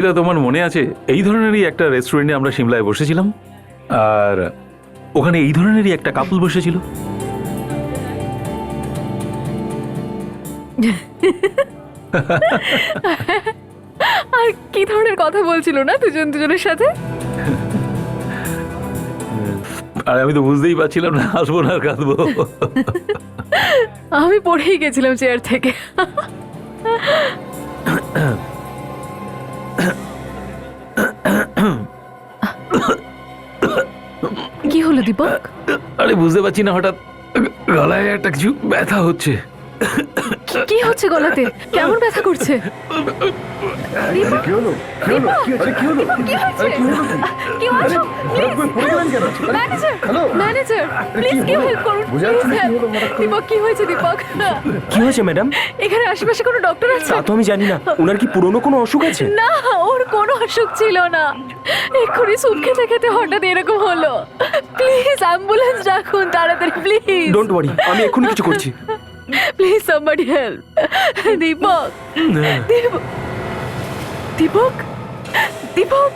কবিতা, তোমার মনে আছে এই ধরনেরই একটা রেস্টুরেন্টে আমরা সিমলায় বসেছিলাম, আর ওখানে এই ধরনেরই একটা কাপল বসেছিল। আর কি ধরনের কথা বলছিল না দুজন দুজনের সাথে? আর আমি তো বুঝতেই পারছিলাম না হাসবো না আর কাঁদবো। আমি পড়েই গেছিলাম চেয়ার থেকে। কি হলো দীপক? আরে বুঝতে পারছি না, হঠাৎ গলায় একটা কিছু ব্যথা হচ্ছে। কি হচ্ছে গলাতে? কেমন ব্যথা করছে? দীপক, কি হচ্ছে? কি হচ্ছে? ম্যানেজার, ম্যানেজার, প্লিজ কেউ হেল্প করুন। দীপক, কি হয়েছে দীপক? কি হয়েছে ম্যাডাম? এখানে আশেপাশে কোনো ডক্টর আছে? তা তো আমি জানি না। ওনার কি পুরনো কোনো অসুখ আছে? না, ওর কোনো অসুখ ছিল না। এক্ষুনি স্যুপ খেতে খেতে হঠাৎ এরকম হলো। প্লিজ অ্যাম্বুলেন্স ডাকুন তাড়াতাড়ি, প্লিজ। ডোন্ট ওয়ারি, আমি এক্ষুনি কিছু করছি। Please somebody help. Deepak, Deepak, Deepak, Deepak.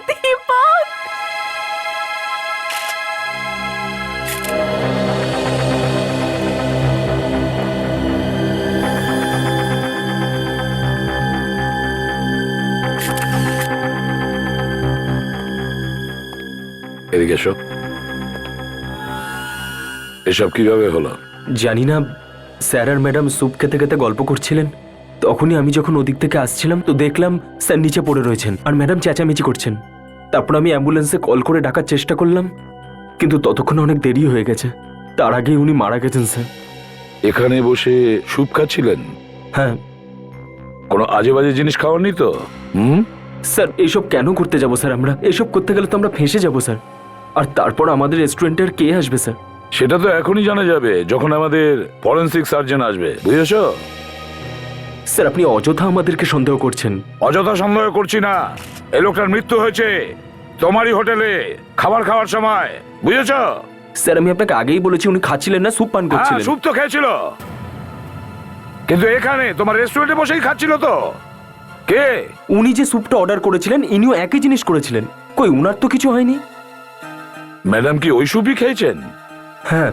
Deepak, এদিকে এসো। এসব কিভাবে হলো? জানি না, স্যার আর ম্যাডাম স্যুপ খেতে খেতে গল্প করছিলেন। তখনই আমি যখন ওদিক থেকে আসছিলাম তো দেখলাম স্যার নিচে পড়ে রয়েছেন আর ম্যাডাম চেঁচামেচি করছেন। তারপর আমি অ্যাম্বুলেন্সে কল করে ডাকার চেষ্টা করলাম, কিন্তু ততক্ষণে অনেক দেরি হয়ে গেছে। তার আগেই উনি মারা গেছেন স্যার। এখানে বসে স্যুপ খাচ্ছিলেন? হ্যাঁ কোনো আজে বাজে জিনিস খাওয়াননি তো? স্যার, এইসব কেন করতে যাব স্যার? আমরা এসব করতে গেলে তো আমরা ফেঁসে যাব স্যার। আর তারপর আমাদের রেস্টুরেন্টে আর কে আসবে স্যার? সেটা তো এখনই জানা যাবে যখন আমাদের ফরেনসিক সার্জন আসবে, বুঝেছো? স্যার, আপনি অযথা আমাদেরকে সন্দেহ করছেন। অযথা সন্দেহ করছি না। এই লোকটার মৃত্যু হয়েছে তোমারই হোটেলে খাবার খাওয়ার সময়, বুঝেছো? স্যার, আমি আপনাকে আগেই বলেছি উনি খাচ্ছিলেন না, স্যুপ পান হ্যাঁ, করছিলেন। স্যুপ তো খেয়েছিল, কিন্তু এখানে তোমার রেস্টুরেন্টে বসেই খাচ্ছিল তো। কে? উনি যে স্যুপটা অর্ডার করেছিলেন ইনিও একই জিনিস করেছিলেন। কই, উনার তো কিছু হয়নি। ম্যাডাম কি ওই স্যুপই খেয়েছেন? হ্যাঁ,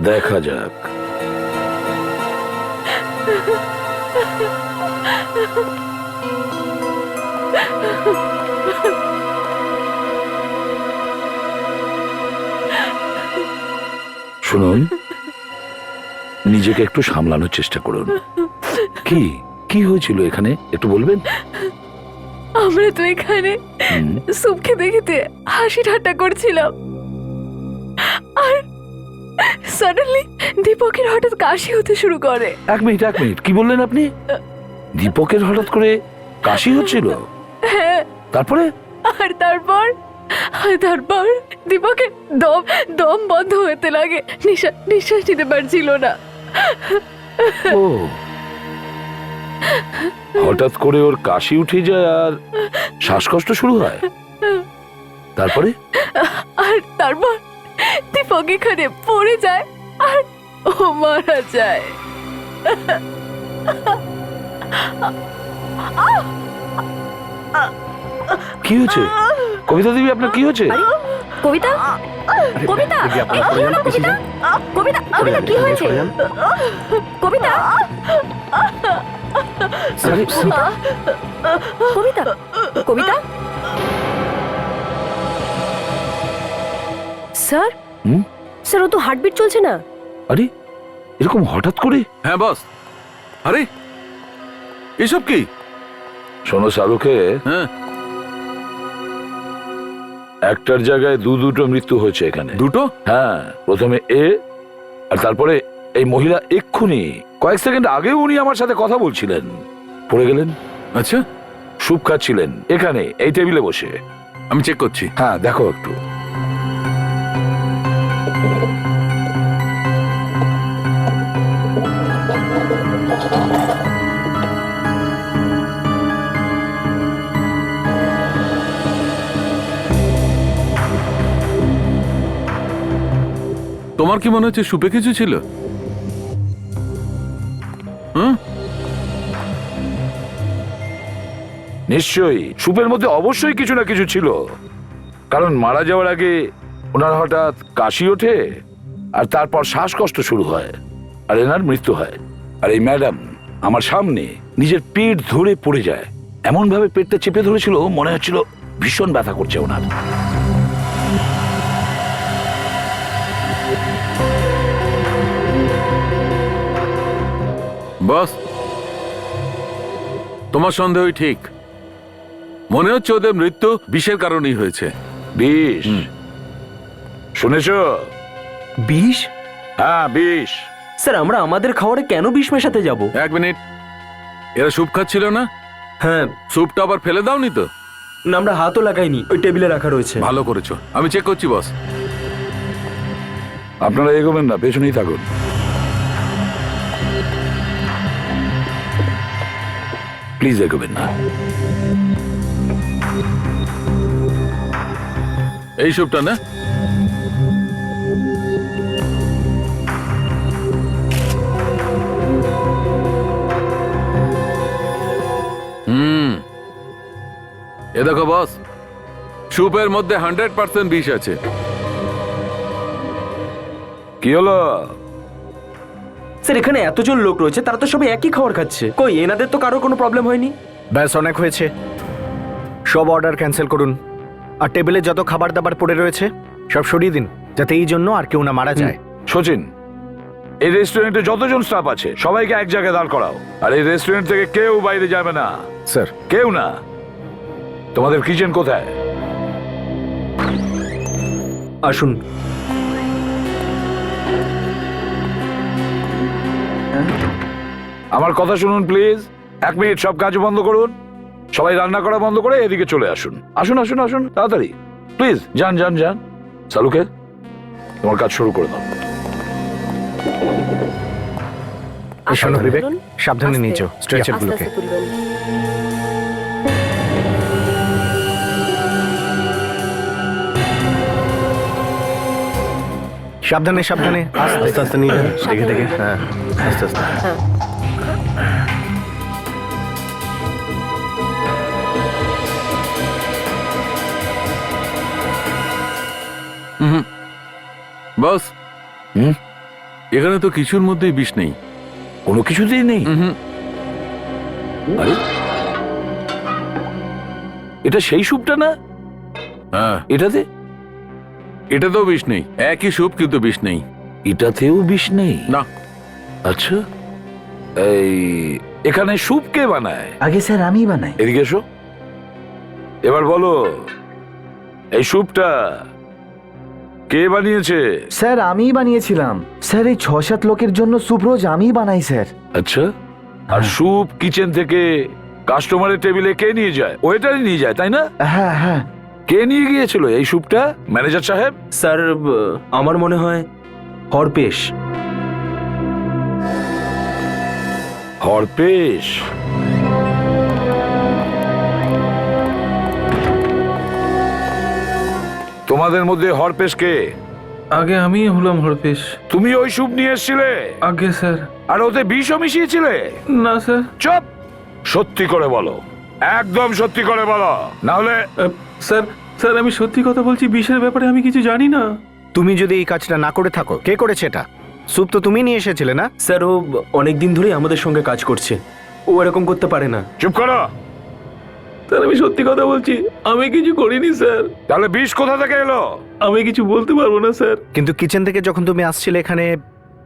দেখা যাক। শুনুন, নিজেকে একটু সামলানোর চেষ্টা করুন। কি কি হয়েছিল এখানে একটু বলবেন? আমরা তো এখানে স্যুপ খেতে খেতে হাসি ঠাট্টা করছিলাম, আর সাডেনলি দীপকের হঠাৎ কাশি হতে শুরু করে। এক মিনিট, কি বললেন আপনি? দীপকের হঠাৎ করে কাশি হচ্ছিল? হ্যাঁ, তারপরে? আর তারপর দীপকের দম দম বন্ধ হতে লাগে, নিঃশ্বাস নিতে পারছিল না। ও, হঠাৎ করে ওর কাশি উঠে যায় আর শ্বাসকষ্ট শুরু হয়। তারপরে? আর তারপর দীপক এখানে পড়ে যায় আর ও মারা যায়। কি হয়েছে কবিতা দেবী, আপনার কি হয়েছে? কবিতা, কবিতা, কি হলো কবিতা? কবিতা, কবিতা কি হয়েছে? কবিতা, কবিতা, কবিতা। স্যার, স্যার, ও তো হার্টবিট চলছে না। আরে এরকম হঠাৎ করে? হ্যাঁ বস। আরে এসব কি? শোনো শাহরুখে, হ্যাঁ, একটার জায়গায় দুটো মৃত্যু হয়েছে এখানে। দুটো? হ্যাঁ, প্রথমে এ আর তারপরে এই মহিলা। এক্ষুনি কয়েক সেকেন্ড আগেও উনি আমার সাথে কথা বলছিলেন, পড়ে গেলেন। আচ্ছা, স্যুপ খাচ্ছিলেন এখানে এই টেবিলে বসে। আমি চেক করছি। হ্যাঁ, দেখো একটু। তোমার কি মনে হচ্ছে সুপে কিছু ছিল? হুম? নিশ্চয়ই সুপের মধ্যে অবশ্যই কিছু না কিছু ছিল, কারণ মারা যাওয়ার আগে ওনার হঠাৎ কাশি ওঠে আর তারপর শ্বাসকষ্ট শুরু হয় আর এনার মৃত্যু হয়। আর এই ম্যাডাম আমার সামনে নিজের পেট ধরে পড়ে যায়, এমন ভাবে পেটটা চেপে ধরেছিল মনে হচ্ছিল ভীষণ ব্যথা করছে ওনার। বস, তোমার সন্দেহই ঠিক। মনে হচ্ছে ওদের মৃত্যু বিষের কারণেই হয়েছে। বিষ শুনেছ? বিষ? হ্যাঁ বিষ। স্যার আমরা আমাদের খাবারে কেন বিষ মেশাতে যাব? এক মিনিট, এরা স্যুপ খাচ্ছিল না? হ্যাঁ। স্যুপটা আবার ফেলে দাওনি তো? না, আমরা হাতও লাগাইনি, ওই টেবিলে রাখা রয়েছে। ভালো করেছো, আমি চেক করছি বস। আপনারা এগোবেন না, পেছনেই থাকুন। প্লিজ এগোবেন না। এই স্যুপটা না? এ দেখো বস, স্যুপের মধ্যে 100% বিষ আছে। কি হলো? স্যার এখানে এতজন লোক রয়েছে, তারা তো সবাই একই খাবার খাচ্ছে। কই এনাদের তো কারোর কোনো প্রবলেম হয়নি? ব্যাস অনেক হয়েছে, সব অর্ডার ক্যান্সেল করুন। আর টেবিলে যত খাবার দাবার পড়ে রয়েছে সব সরিয়ে দিন, যাতে এই জন্য আর কেউ না মারা যায়। সচিন, এই রেস্টুরেন্টে যতজন স্টাফ আছে সবাইকে এক জায়গায় দাঁড় করাও, আর এই রেস্টুরেন্ট থেকে কেউ বাইরে যাবে না। স্যার কেউ না। তোমাদের কিচেন কোথায়? আসুন। আমার কথা শুনুন প্লিজ। 1 মিনিট, সব কাজ বন্ধ করুন। সবাই রান্না করা বন্ধ করে এদিকে চলে আসুন। আসুন আসুন আসুন, তাড়াতাড়ি প্লিজ। যান যান যান। সালুকে, তোমার কাজ শুরু করে দাও। শোনো বিবেক, সাবধানে নিচো স্ট্রেচার গুলোকে। সাবধানে সাবধানে, আস্তে আস্তে নিয়ে যান, দেখে দেখে। হ্যাঁ আস্তে আস্তে। বস, হুম? এখানে তো কিছুর মধ্যেই বিষ নেই। কোনো কিছুতেই নেই? আরে, এটা সেই স্যুপটা না? হ্যাঁ, এটাতে? এটাতেও বিষ নেই। একই স্যুপ কিন্তু বিষ নেই। এটাতেও বিষ নেই? না। আচ্ছা, এই এখানে স্যুপ কে বানায়? আগে স্যার আমিই বানাই। এদিকে এসো। এবার বলো, এই স্যুপটা কে বানিয়েছে? স্যার আমিই বানিয়েছিলাম। স্যার এই 6-7 লোকের জন্য স্যুপ রোজ আমিই বানাই স্যার। আচ্ছা, আর স্যুপ কিচেন থেকে কাস্টমারের টেবিলে কে নিয়ে যায়? ওয়েটারই নিয়ে যায়, তাই না? হ্যাঁ হ্যাঁ। কে নিয়ে গিয়েছিল এই স্যুপটা, ম্যানেজার সাহেব? স্যার আমার মনে হয় হরপেশ। হরপেশ? তোমাদের মধ্যে হরপেশ কে? আগে আমি হলাম হরপেশ। তুমি ওই স্যুপ নিয়ে এসেছিলে আগে স্যার। আর ওতে বিষও মিশিয়েছিলে? না স্যার। চুপ! সত্যি করে বলো, একদম সত্যি করে বলো, না হলে। স্যার স্যার আমি সত্যি কথা বলছি, বিষের ব্যাপারে আমি কিছু জানি না। তুমি যদি এই কাজটা না করে থাকো, কে করেছে এটা? স্যুপ তো তুমি নিয়ে এসেছিলে না? স্যার ও অনেকদিন ধরেই আমাদের সঙ্গে কাজ করছে, ও এরকম করতে পারে না। চুপ করো। স্যার আমি সত্যি কথা বলছি, আমি কিছু করিনি স্যার। তাহলে বিষ কোথা থেকে এলো? আমি কিছু বলতে পারবো না স্যার। কিন্তু কিচেন থেকে যখন তুমি আসছিলে এখানে,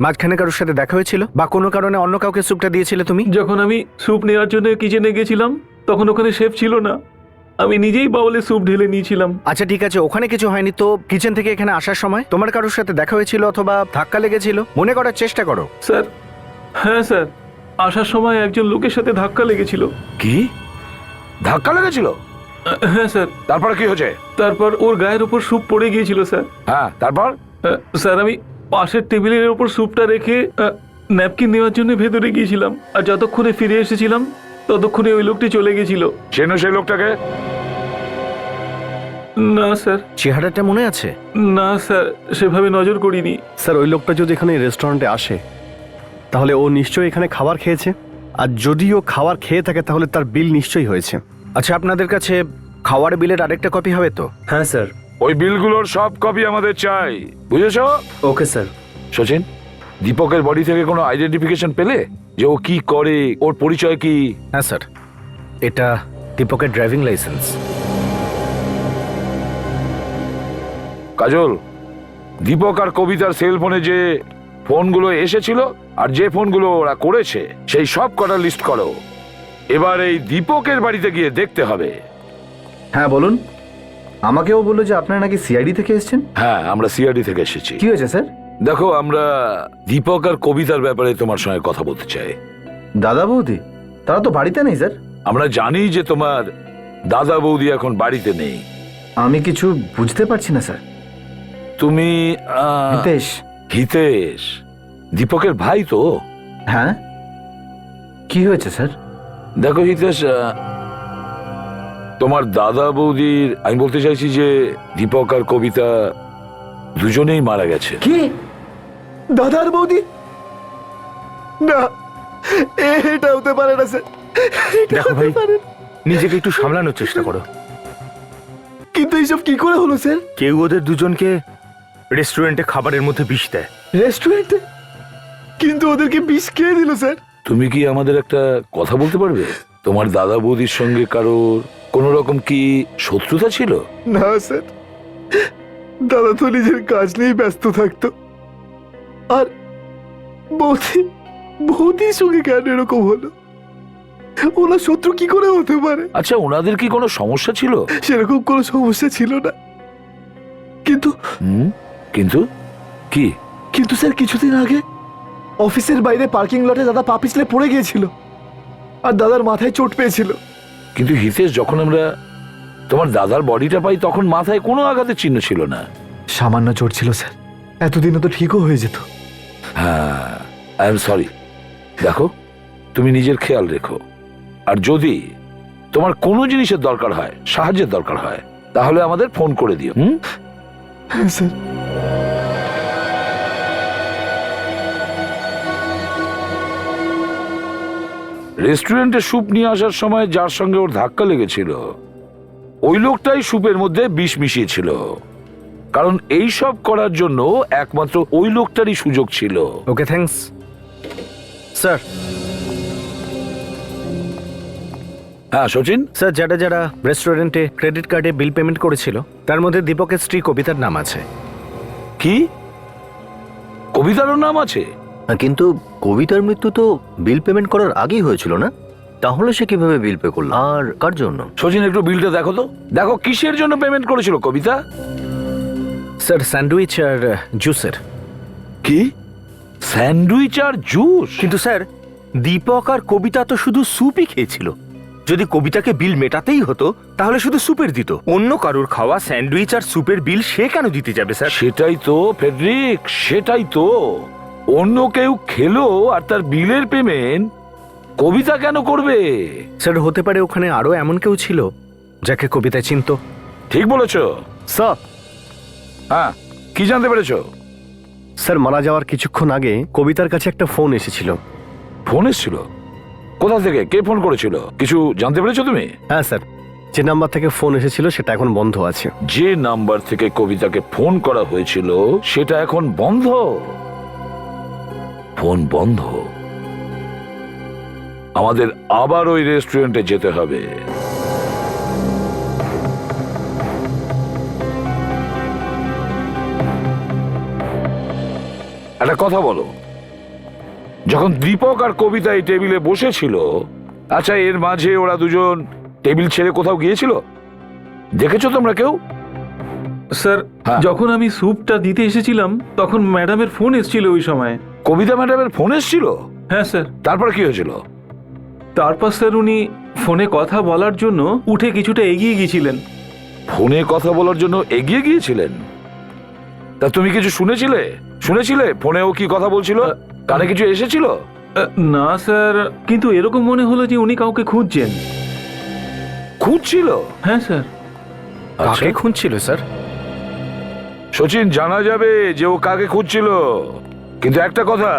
মাঝখানে কারোর সাথে দেখা হয়েছিল বা কোনো কারণে অন্য কাউকে স্যুপটা দিয়েছিলে তুমি? যখন আমি স্যুপ নেওয়ার জন্য কিচেনে গেছিলাম তখন ওখানে শেফ ছিল না, আমি নিজেই বাউলে স্যুপ ঢেলে নিয়েছিলাম। আচ্ছা ঠিক আছে, ওখানে কিছু হয়নি তো কিচেন থেকে এখানে আসার সময় তোমার কারোর সাথে দেখা হয়েছিল অথবা ধাক্কা লেগেছিল? মনে করার চেষ্টা করো। স্যার হ্যাঁ স্যার, আসার সময় একজন লোকের সাথে ধাক্কা লেগেছিল। কি ধাক্কা লেগেছিল? হ্যাঁ স্যার। তারপরে কি হয়েছে? তারপর ওর গায়ের উপর স্যুপ পড়ে গিয়েছিল স্যার। হ্যাঁ, তারপর? স্যার আমি পাশের টেবিলের উপর স্যুপটা রেখে ন্যাপকিন নেওয়ার জন্য ভেতরে গিয়েছিলাম, আর যতক্ষণে ফিরে এসেছিলাম ততক্ষণে ওই লোকটি চলে গেছিল। চেনো সেই লোকটাকে? না স্যার, চেহারাটা মনে আছে? না স্যার, সেভাবে নজর করিনি। স্যার ওই লোকটা যদি এখানে রেস্টুরেন্টে আসে তাহলে ও নিশ্চয়ই এখানে খাবার খেয়েছে, আর যদি ও খাবার খেয়ে থাকে তাহলে তার বিল নিশ্চয়ই হয়েছে। আচ্ছা, আপনাদের কাছে খাওয়ার বিলের আরেকটা কপি হবে তো? হ্যাঁ স্যার। ওই বিলগুলোর সব কপি আমাদের চাই, বুঝেছো? Okay sir. সচিন, দীপকের বডি থেকে কোনো আইডেন্টিফিকেশন পেলে যে ও কি করে, ওর পরিচয় কি? হ্যাঁ স্যার, এটা দীপকের ড্রাইভিং লাইসেন্স। কাজল, দীপক আর কবিতার সেল ফোনে যে ফোনগুলো এসেছিল আর যে ফোনগুলো ওরা করেছে সেই সব কটার লিস্ট করো। এবার এই দীপকের বাড়িতে গিয়ে দেখতে হবে। হ্যাঁ বলুন। আমাকেও বললো যে আপনারা নাকি সিআইডি থেকে এসেছেন। হ্যাঁ, আমরা সিআরডি থেকে এসেছি। কি হয়েছে স্যার? দেখো, আমরা দীপক আর কবিতার ব্যাপারে তোমার সঙ্গে কথা বলতে চাই। দাদা বৌদি তারা তো বাড়িতে নেই স্যার। আমরা জানি যে তোমার দাদা বৌদি এখন বাড়িতে নেই। আমি কিছু বুঝতে পারছি না স্যার। তুমি হিতেশ। হিতেশ দীপকের ভাই তো? হ্যাঁ, কি হয়েছে স্যার? দেখো হিতেশ, তোমার দাদা বৌদির, আমি বলতে চাইছি যে দীপক আর কবিতা দুজনেই মারা গেছে। কি? দাদার বৌদি? না, এটা হতে পারে না স্যার। দেখো ভাই, নিজেকে একটু সামলানোর চেষ্টা করো। কিন্তু এইসব কি করে হলো স্যার? কেউ ওদের দুজনকে রেস্টুরেন্টে খাবারের মধ্যে বিষ দেয়। রেস্টুরেন্টে? কিন্তু ওদেরকে বিষ খেয়ে দিল স্যার। তুমি কি আমাদের একটা কথা বলতে পারবে? তোমার দাদা বৌদির সঙ্গে কারোর কোন রকম কি শত্রুতা ছিল? না স্যার, দাদা তো নিজের কাজ নিয়েই ব্যস্ত থাকতো। আর বৌদির সঙ্গে কেন এরকম হলো? ওনার শত্রু কি করে হতে পারে? আচ্ছা, ওনাদের কি কোনো সমস্যা ছিল? সেরকম কোনো সমস্যা ছিল না। কিন্তু কিন্তু কি? কিন্তু স্যার, কিছুদিন আগে অফিসের বাইরে পার্কিং লটে দাদা পা পিছলে পড়ে গিয়েছিল আর দাদার মাথায় চোট পেয়েছিল। কিন্তু হিতেশ, যখন আমরা তোমার দাদার বডিটা পাই তখন মাথায় কোনো আঘাতের চিহ্ন ছিল না। সামান্য চোট ছিল স্যার, এতদিনে তো ঠিকও হয়ে যেত। হ্যাঁ, আই এম সরি। দেখো, তুমি নিজের খেয়াল রেখো, আর যদি তোমার কোনো জিনিসের দরকার হয়, সাহায্যের দরকার হয়, তাহলে আমাদের ফোন করে দিও। হ্যাঁ স্যার। রেস্টুরেন্টে স্যুপ নিয়ে আসার সময় যার সঙ্গে ওর ধাক্কা লেগেছিল ওই লোকটাই স্যুপের মধ্যে বিষ মিশিয়েছিল, কারণ এই সব করার জন্য একমাত্র ওই লোকটারই সুযোগ ছিল। ওকে, থ্যাঙ্কস স্যার। হ্যাঁ সচিন, স্যার, যারা যারা রেস্টুরেন্টে ক্রেডিট কার্ডে বিল পেমেন্ট করেছিল তার মধ্যে দীপকের স্ত্রী কবিতার নাম আছে। কি কবিতারও নাম আছে? কিন্তু কবিতার মৃত্যু তো বিল পেমেন্ট করার আগেই হয়েছিল না? তাহলে সে কিভাবে বিল পে করলো আর কার জন্য? সচিন, একটু বিলটা দেখো তো, দেখো কিসের জন্য পেমেন্ট করেছিল কবিতা। স্যার, স্যান্ডউইচ আর জুসের। কি? স্যান্ডউইচ আর জুস? কিন্তু স্যার, দীপক আর কবিতা তো শুধু স্যুপই খেয়েছিল। যদি কবিতাকে বিল মেটাতেই হতো তাহলে শুধু স্যুপের দিত। অন্য কারুর খাওয়া স্যান্ডউইচ আর স্যুপের বিল সে কেন দিতে যাবে স্যার? সেটাই তো ফেডরিক, সেটাই তো। অন্য কেউ খেলো আর তার বিলের পেমেন্ট কবিতা কেন করবে? স্যার, হতে পারে ওখানে আরো এমন কেউ ছিল যাকে কবিতা চিনত। ঠিক বলেছ স্যার, হ্যাঁ, কি জানতে পেরেছো? স্যার মারা যাওয়ার কিছুক্ষণ আগে কবিতার কাছে একটা ফোন এসেছিল। ফোন এসেছিল? কোথা থেকে? কে ফোন করেছিল? কিছু জানতে পেরেছো তুমি? হ্যাঁ স্যার, যে নাম্বার থেকে ফোন এসেছিল সেটা এখন বন্ধ আছে। যে নাম্বার থেকে কবিতাকে ফোন করা হয়েছিল সেটা এখন বন্ধ। ফোন বন্ধ। আমাদের আবার ওই রেস্টুরেন্টে যেতে হবে। একটা কথা বলো, যখন দীপক আর কবিতা এই টেবিলে বসেছিল, আচ্ছা এর মাঝে ওরা দুজন টেবিল ছেড়ে কোথাও গিয়েছিল? দেখেছো তোমরা কেউ? স্যার, হ্যাঁ। যখন আমি স্যুপটা দিতে এসেছিলাম তখন ম্যাডামের ফোন এসেছিল ওই সময়। কবিতা ম্যাডামের ফোন এসেছিল? হ্যাঁ স্যার। তারপর কি হয়েছিল? তারপর স্যার উনি ফোনে কথা বলার জন্য উঠে কিছুটা এগিয়ে গিয়েছিলেন। ফোনে কথা বলার জন্য এগিয়ে গিয়েছিলেন? তা তুমি কিছু শুনেছিলে ফোনে ও কি কথা বলছিল? কানে কিছু এসেছিল? না স্যার, কিন্তু এরকম মনে হলো যে উনি কাউকে খুঁজছেন। খুঁজছিল? হ্যাঁ স্যার। কাকে খুঁজছিল স্যার? সচিন, জানা যাবে যে ও কাকে খুঁজছিল, কিন্তু একটা কথা,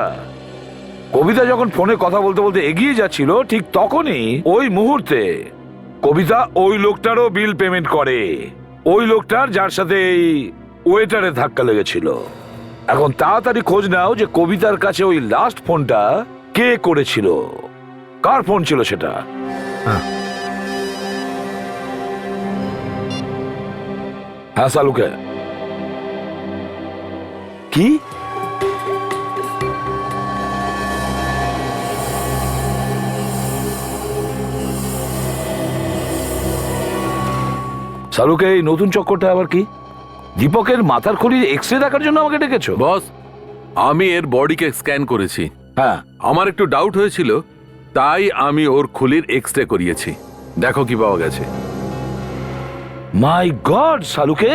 কবিতা যখন ফোনে কথা বলতে বলতে এগিয়ে যাচ্ছিল ঠিক তখনই ওই মুহূর্তে কবিতা ওই লোকটারও বিল পেমেন্ট করে, ওই লোকটার যার সাথে এই ওয়েটারের ধাক্কা লেগেছিল। এখন তাড়াতাড়ি খোঁজ নাও যে কবিতার কাছে ওই লাস্ট ফোনটা কে করেছিল, কার ফোন ছিল সেটা। হ্যাঁ সালুকে। কি? সালুকে, এই নতুন চক্করটা আবার কি? দীপকের মাথার খুলির এক্সরে দেখার জন্য আমাকে ডেকেছো? বস, আমি এর বডিকে স্ক্যান করেছি। হ্যাঁ, আমার একটু ডাউট হয়েছিল, তাই আমি ওর খুলির এক্সরে করিয়েছি। দেখো কি পাওয়া গেছে। মাই গড সালুকে,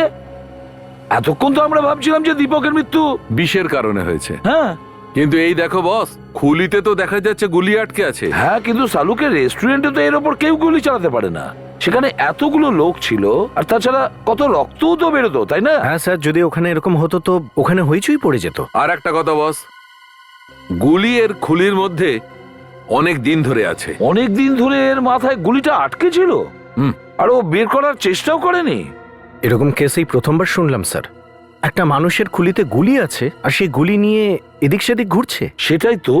এতক্ষণ তো আমরা ভাবছিলাম যে দীপকের মৃত্যু বিষের কারণে হয়েছে, হ্যাঁ কিন্তু এই দেখো বস, খুলিতে তো দেখা যাচ্ছে গুলি আটকে আছে। হ্যাঁ, কিন্তু সালুকে রেস্টুরেন্টে তো এর ওপর কেউ গুলি চালাতে পারে না। সেখানে এতগুলো লোক ছিল, আর তাছাড়া কত রক্তও তো বেরোতো, তাই না? হ্যাঁ স্যার, যদি ওখানে এরকম হতো তো ওখানে হইচই পড়ে যেত। আর একটা কথা বস, গুলি এর খুলির মধ্যে অনেক দিন ধরে আছে। অনেক দিন ধরে এর মাথায় গুলিটা আটকে ছিল, আর ও বের করার চেষ্টাও করেনি। এরকম কেসেই প্রথমবার শুনলাম স্যার। একটা মানুষের খুলিতে গুলি আছে আর সেই গুলি নিয়ে এদিক সেদিক ঘুরছে। সেটাই তো,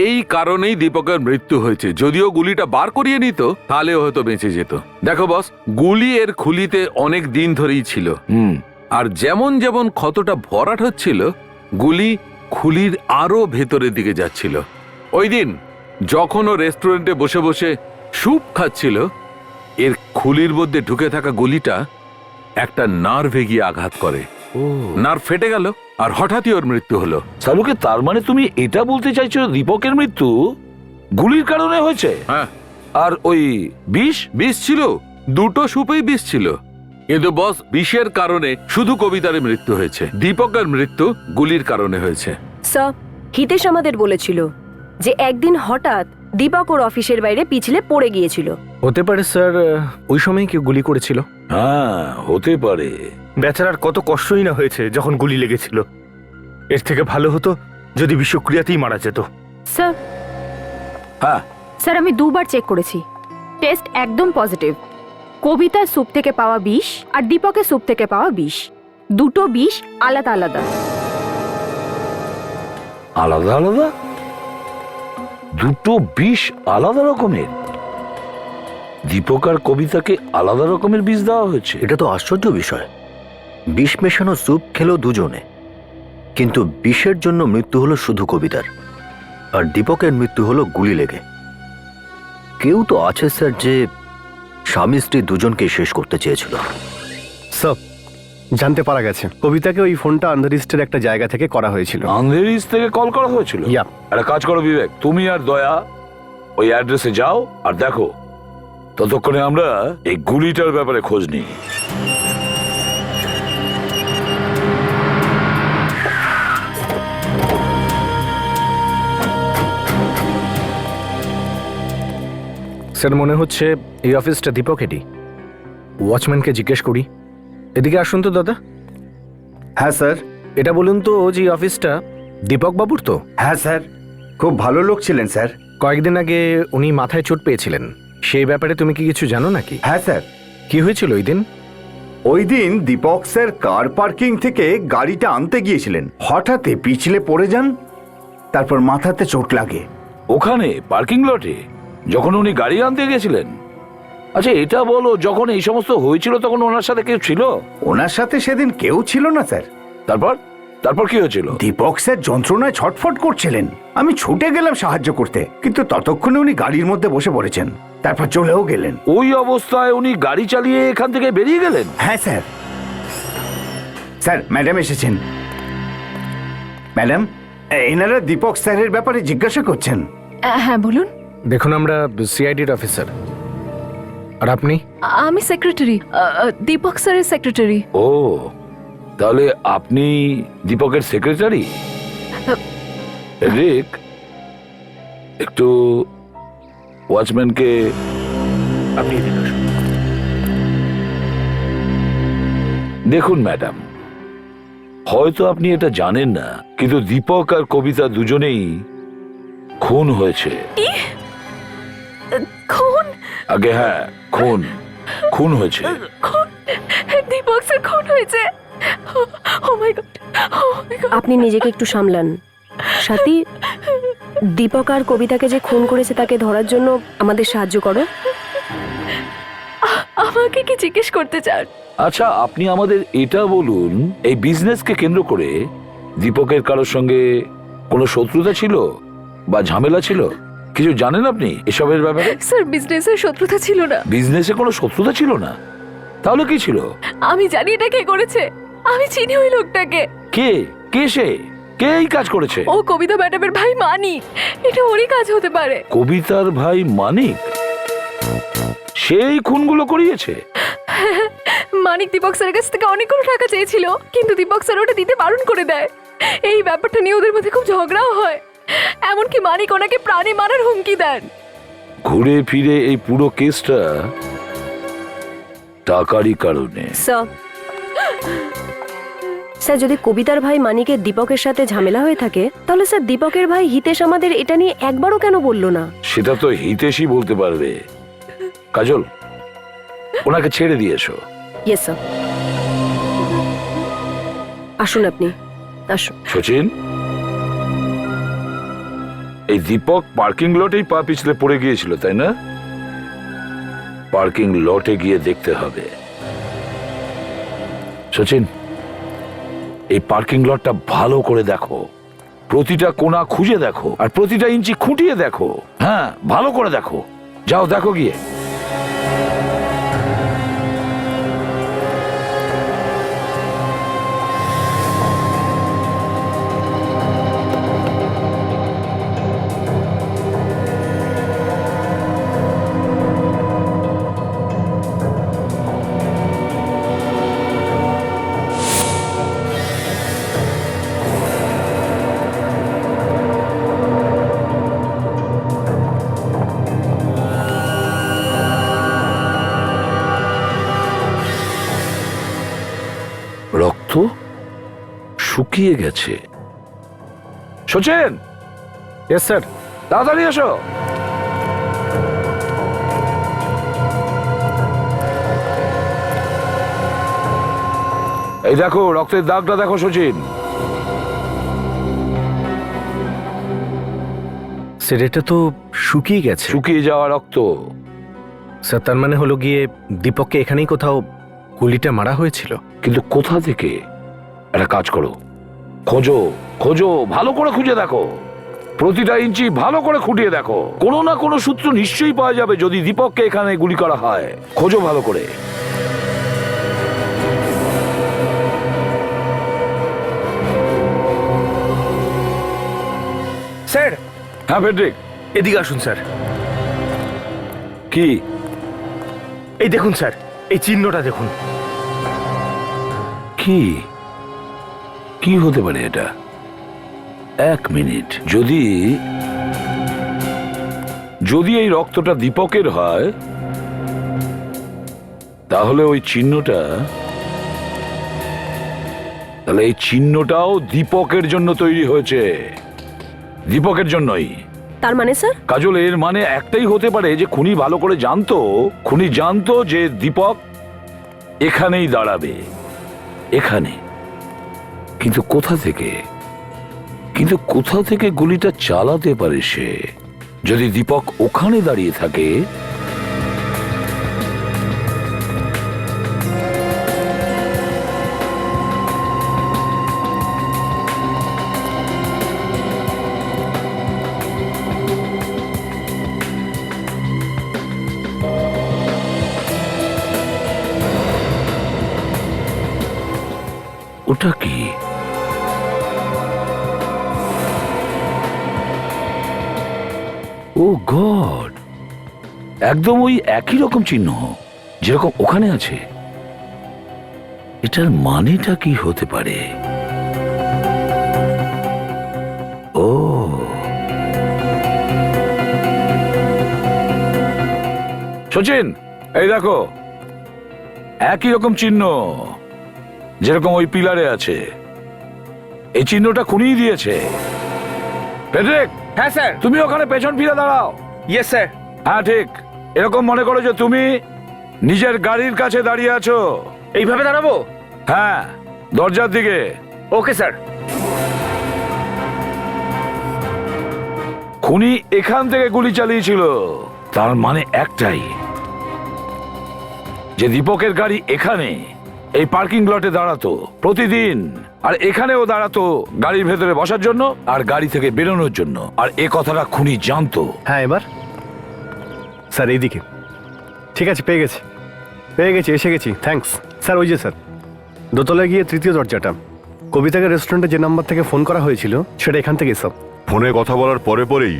এই কারণেই দীপকের মৃত্যু হয়েছে। যদিও গুলিটা বার করিয়ে নিত তাহলে হয়তো বেঁচে যেত। দেখো বস, গুলি এর খুলিতে অনেক দিন ধরেই ছিল, আর যেমন যেমন ক্ষতটা ভরাট হচ্ছিল, গুলি খুলির আরো ভেতরের দিকে যাচ্ছিল। ওই দিন যখন ও রেস্টুরেন্টে বসে বসে স্যুপ খাচ্ছিল, এর খুলির মধ্যে ঢুকে থাকা গুলিটা একটা নার্ভে গিয়ে আঘাত করে, নার্ভ ফেটে গেল, আর হঠাৎই ওর মৃত্যু হলো। সালুকে, তার মানে তুমি এটা বলতে চাইছো দীপকের মৃত্যু গুলির কারণে হয়েছে? হ্যাঁ। আর ওই বিষ? বিষ ছিল, দুটো সুপেই বিষ ছিল। কিন্তু বস, বিষের কারণে শুধু কবিতার মৃত্যু হয়েছে, দীপকের মৃত্যু গুলির কারণে হয়েছে। স্যার, হিতেশ আমাদের বলেছিল যে একদিন হঠাৎ দীপক ওর অফিসের বাইরে পিছলে পড়ে গিয়েছিল। হতে পারে স্যার, ওই সময় কেউ গুলি করেছিল। হ্যাঁ, হতে পারে। বেচারার কত কষ্টই না হয়েছে যখন গুলি লেগেছিল। এর থেকে ভালো হতো যদি বিষক্রিয়াতেই মারা যেত। স্যার, হ্যাঁ, স্যার আমি দুবার চেক করেছি, টেস্ট একদম পজিটিভ। কবিতার স্যুপ থেকে পাওয়া বিষ আর দীপকের স্যুপ থেকে পাওয়া বিষ, দুটো বিষ আলাদা আলাদা। আলাদা আলাদা? দুটো বিষ আলাদা রকমের? দীপক আর কবিতাকে আলাদা রকমের বিষ দেওয়া হয়েছে? এটা তো আশ্চর্য বিষয়। বিষ মেশানো স্যুপ খেলো দুজনে, কিন্তু বিষের জন্য মৃত্যু হলো শুধু কবিতার, আর দীপকের মৃত্যু হলো গুলি লেগে। কেউ তো আছে স্যার যে স্বামী স্ত্রী দুজনকে শেষ করতে চেয়েছিল। স্যার, জানতে পারা গেছে কবিতাকে ওই ফোনটা আন্ধারিস্টের একটা জায়গা থেকে করা হয়েছিল। আন্ধেরিস থেকে কল করা হয়েছিল? Yeah. একটা কাজ করো বিবেক, তুমি আর দয়া ওই অ্যাড্রেসে যাও আর দেখো। ততক্ষণে আমরা এই গুলিটার ব্যাপারে খোঁজ নিই। স্যার, মনে হচ্ছে এই অফিসটা দীপকেরই। ওয়াচম্যানকে জিজ্ঞেস করি। এদিকে আসুন তো দাদা। হ্যাঁ স্যার। এটা বলুন তো, যে অফিসটা দীপক বাবুর তো? হ্যাঁ স্যার, খুব ভালো লোক ছিলেন স্যার। কয়েকদিন আগে উনি মাথায় চোট পেয়েছিলেন, সেই ব্যাপারে তুমি কি কিছু জানো নাকি? হ্যাঁ স্যার। কি হয়েছিল ওই দিন? ওই দিন দীপক স্যার কার পার্কিং থেকে গাড়িটা আনতে গিয়েছিলেন, হঠাৎই পিছলে পড়ে যান, তারপর মাথাতে চোট লাগে। ওখানে পার্কিং লটে যখন উনি গাড়ি আনতে গেছিলেন? আচ্ছা এটা বলো, যখন এই সমস্ত হয়েছিল তখন ওনার সাথে কেউ ছিল? ওনার সাথে সেদিন কেউ ছিল না স্যার। তারপর তারপর কি হয়েছিল? দীপক স্যার যন্ত্রণায় ছটফট করছিলেন। আমি ছুটে গেলাম সাহায্য করতে, কিন্তু ততক্ষণে উনি গাড়ির মধ্যে বসে পড়েছেন, তারপর চলেও গেলেন। ওই অবস্থায় উনি গাড়ি চালিয়ে এখান থেকে বেরিয়ে গেলেন? হ্যাঁ স্যার। স্যার, ম্যাডাম এসেছেন। ম্যাডাম, এনারা দীপক স্যারের ব্যাপারে জিজ্ঞাসা করছেন। হ্যাঁ বলুন। দেখুন, আমরা সিআইডির অফিসার। আর আপনি? আমি সেক্রেটারি, দীপক স্যারের সেক্রেটারি। ও, তাহলে আপনি দীপকের সেক্রেটারি? রিক, একটু ওয়াচম্যানকে আপনি এদিকে আসুন। দেখুন ম্যাডাম, হয়তো আপনি এটা জানেন না, কিন্তু দীপক আর কবিতা দুজনেই খুন হয়েছে। খুন? আগে হ্যাঁ, খুন খুন হয়েছে। খুন? দীপক স্যার খুন হয়েছে? ও মাই গড, ও মাই গড। আপনি নিজেকে একটু সামলান। সাথী, দীপক আর কবিতাকে যে খুন করেছে তাকে ধরার জন্য আমাদের সাহায্য করো। আমাকে কি জিজ্ঞেস করতে চান? আচ্ছা, আপনি আমাদের এটা বলুন, এই বিজনেসকে কেন্দ্র করে দীপকের কারোর সঙ্গে কোনো শত্রুতা ছিল বা ঝামেলা ছিল? কিছু জানেন আপনি এসবের ব্যাপারে? স্যার, বিজনেসের শত্রুতা ছিল না। বিজনেসে কোনো শত্রুতা ছিল না? তাহলে কি ছিল? আমি জানি এটা কে করেছে। আমি চিনি ওই লোকটাকে। কে? কে সে? কে এই কাজ করেছে? ও কবিতা ম্যাডামের ভাই মানিক। এটা ওরই কাজ হতে পারে। কবিতার ভাই মানিক সেই খুনগুলো করিয়েছে? মানিক দীপক স্যারের কাছ থেকে অনেকগুলো টাকা চেয়েছিল, কিন্তু দীপক স্যার ওটা দিতে বারণ করে দেয়। এই ব্যাপারটা নিয়ে ওদের মধ্যে খুব ঝগড়াও হয়। এমনকি মানিক ওনাকে প্রাণে মারার হুমকি দেন। ঘুরে ফিরে এই পুরো কেসটা টাকারই কারণে। স্যার, যদি কবিতার ভাই মানিকের দীপকের সাথে ঝামেলা হয়ে থাকে, তাহলে স্যার দীপকের ভাই হিতেশ আমাদের এটা নিয়ে একবারও কেন বললো না? সেটা তো হিতেশই বলতে পারবে। কাজল, ওনাকে ছেড়ে দিয়ে এসো। Yes sir. আসুন আপনি, আসুন। সচিন, এই দীপক পার্কিং লটেই পা পিছলে পড়ে গিয়েছিল, তাই না? পার্কিং লটে গিয়ে দেখতে হবে। সচিন, এই পার্কিং লটটা ভালো করে দেখো, প্রতিটা কোণা খুঁজে দেখো, আর প্রতিটা ইঞ্চি খুঁটিয়ে দেখো। হ্যাঁ, ভালো করে দেখো। যাও, দেখো গিয়ে। রক্ত শুকিয়ে গেছে। সচিন! Yes sir. তাড়াতাড়ি এসো। এই দেখো, রক্তের দাগটা দেখো সচিন। স্যার, এটা তো শুকিয়ে গেছে। শুকিয়ে যাওয়া রক্ত। স্যার, তার মানে হলো গিয়ে দীপককে এখানেই কোথাও গুলিটা মারা হয়েছিল। কিন্তু কোথা থেকে? একটা কাজ করো, খোঁজো খোঁজো, ভালো করে খুঁজে দেখো, প্রতিটা ইঞ্চি ভালো করে খুঁটিয়ে দেখো। কোনো না কোনো সূত্র নিশ্চয়ই পাওয়া যাবে যদি দীপককে এখানে গুলি করা হয়। খোঁজো ভালো করে। স্যার, হ্যাঁ ফেডরিক, এদিকে আসুন স্যার। কি? এই দেখুন স্যার, এই চিহ্নটা দেখুন। কি কি হতে পারে এটা? এক মিনিট, যদি যদি এই রক্তটা দীপকের হয়, তাহলে ওই চিহ্নটা, তাহলে এই চিহ্নটাও দীপকের জন্য তৈরি হয়েছে। দীপকের জন্যই। তার মানে স্যার? কাজল, এর মানে একটাই হতে পারে যে খুনি ভালো করে জানতো, খুনি জানতো যে দীপক এখানেই দাঁড়াবে, এখানে। কিন্তু কোথা থেকে গুলিটা চালাতে পারে সে? যদি দীপক ওখানে দাঁড়িয়ে থাকে, ওটা কি? ও গড, একদম ওই একই রকম চিহ্ন যেরকম ওখানে আছে। এটার মানেটা কি হতে পারে? ও, সচিন, এই দেখো, একই রকম চিহ্ন। যেরকম ওই পিলারে আছে। এই চিহ্নটা খুনিই দিয়েছে। ফ্রেডরিক, হ্যাঁ স্যার। তুমি ওখানে পেছন ফিরে দাঁড়াও। Yes sir. হ্যাঁ ঠিক, এরকম মনে করো যে তুমি নিজের গাড়ির কাছে দাঁড়িয়ে আছো। এইভাবে দাঁড়াবো? হ্যাঁ, দরজার দিকে। Okay sir. খুনি এখান থেকে গুলি চালিয়েছিল, তার মানে একটাই, যে দীপকের গাড়ি এখানে এই পার্কিং লটে দাঁড়াতো প্রতিদিন, আর এখানেও দাঁড়াতো গাড়ির ভেতরে বসার জন্য আর গাড়ি থেকে বেরোনোর জন্য। আর এ কথাটা খুনি জানতো। হ্যাঁ, এবার স্যার এইদিকে। ঠিক আছে, পেয়ে গেছি, এসে গেছি। Thanks sir. ওই যে স্যার, দোতলায় গিয়ে তৃতীয় দরজাটা। কবিতাকে রেস্টুরেন্টে যে নাম্বার থেকে ফোন করা হয়েছিল সেটা এখান থেকে সব। ফোনে কথা বলার পরেই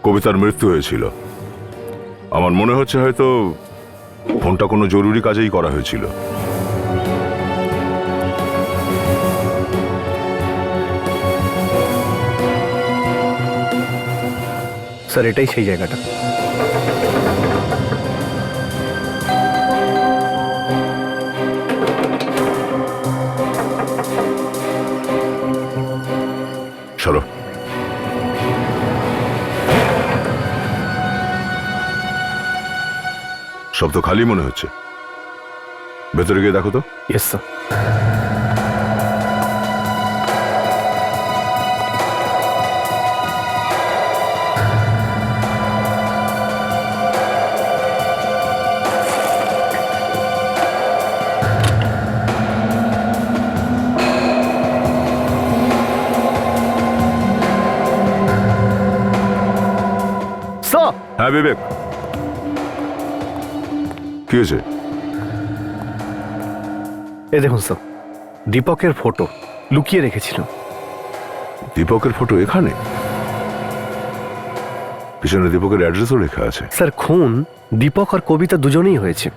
কবিতার মৃত্যু হয়েছিল। আমার মনে হচ্ছে হয়তো ফোনটা কোনো জরুরি কাজেই করা হয়েছিল। স্যার এটাই সেই জায়গাটা। সরো। সব তো খালি মনে হচ্ছে, ভেতরে গিয়ে দেখো তো। Yes sir. হ্যাঁ বিবেক, কি হয়েছে? এই দেখুন স্যার, দীপকের ফটো লুকিয়ে রেখেছিল। দীপকের ফটো এখানে? পিছনে দীপকের অ্যাড্রেসও লেখা আছে। স্যার খুন দীপক আর কবিতা দুজনেই হয়েছে,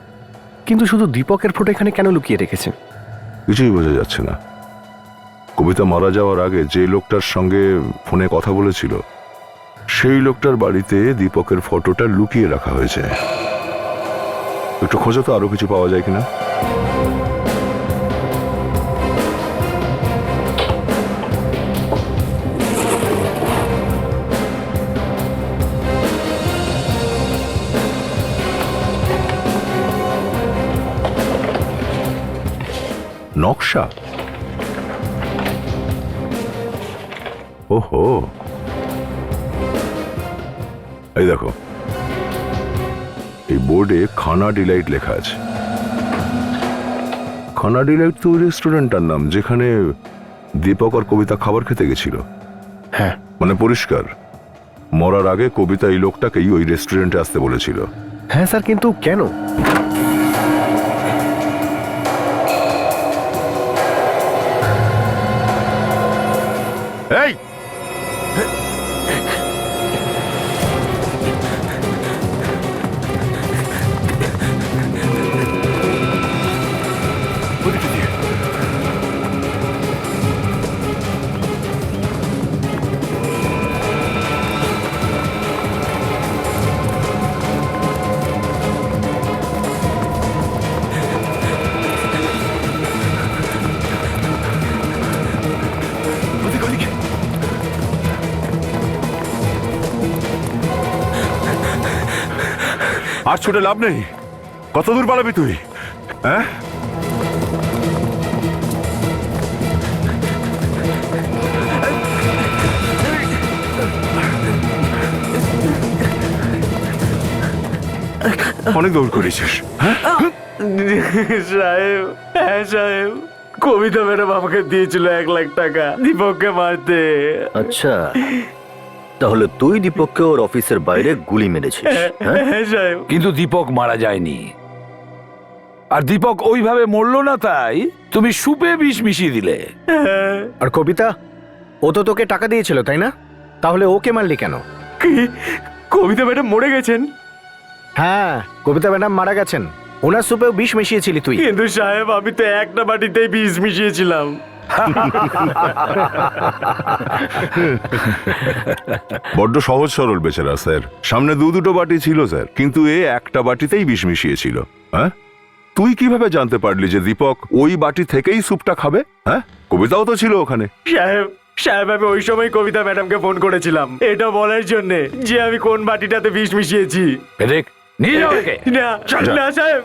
কিন্তু শুধু দীপকের ফটো এখানে কেন লুকিয়ে রেখেছে? কিছুই বোঝা যাচ্ছে না। কবিতা মারা যাওয়ার আগে যে লোকটার সঙ্গে ফোনে কথা বলেছিল সেই লোকটার বাড়িতে দীপকের ফটোটা লুকিয়ে রাখা হয়েছে। একটু খোঁজো তো, আরো কিছু পাওয়া যায় কিনা। নকশা? ওহো, এই দেখো, এই বোর্ডে খানা ডিলাইট লেখা আছে। খানা ডিলাইট তো রেস্টুরেন্টটার নাম যেখানে দীপক আর কবিতা খাবার খেতে গেছিল। হ্যাঁ, মানে পরিষ্কার মরার আগে কবিতা এই লোকটাকেই ওই রেস্টুরেন্টে আসতে বলেছিল। হ্যাঁ স্যার, কিন্তু কেন? এই আর ছুটে লাভ নেই। কত দূর পালাবি তুই? হ্যাঁ, অনেক দৌড় করেছিস। সাহেব, হ্যাঁ সাহেব, কবিতা ম্যাডাম আমাকে দিয়েছিল 1 লাখ টাকা দীপককে মারতে। আচ্ছা, তাহলে তুই দীপককে ওর অফিসের বাইরে গুলি মেরেছিস? হ্যাঁ সাহেব। কিন্তু দীপক মারা যায়নি, আর দীপক ওইভাবে মরলো না, তাই তুমি সুপে বিষ মিশিয়ে দিলে। আর কবিতা, ও তো তোকে টাকা দিয়েছিল তাই না? তাহলে ওকে মারলি কেন? কি, কবিতা ম্যাডাম মরে গেছেন? হ্যাঁ, কবিতা ম্যাডাম মারা গেছেন। ওনার সুপেও বিষ মিশিয়েছিলি তুই। কিন্তু সাহেব, আমি তো একটা বাটিতেই বিষ মিশিয়েছিলাম। বড্ড সহজ সরল বেচারা স্যার। সামনে দুটো বাটি ছিল স্যার, কিন্তু এ একটা বাটিতেই বিষ মিশিয়েছিল। হ্যাঁ, তুই কিভাবে জানতে পারলি যে দীপক ওই বাটি থেকেই স্যুপটা খাবে? হ্যাঁ, কবিতাও তো ছিল ওখানে। সাহেব আমি ওই সময় কবিতা ম্যাডামকে ফোন করেছিলাম এটা বলার জন্য যে আমি কোন বাটিটাতে বিষ মিশিয়েছি। দেখ, নিয়ে যাও একে। না না সাহেব,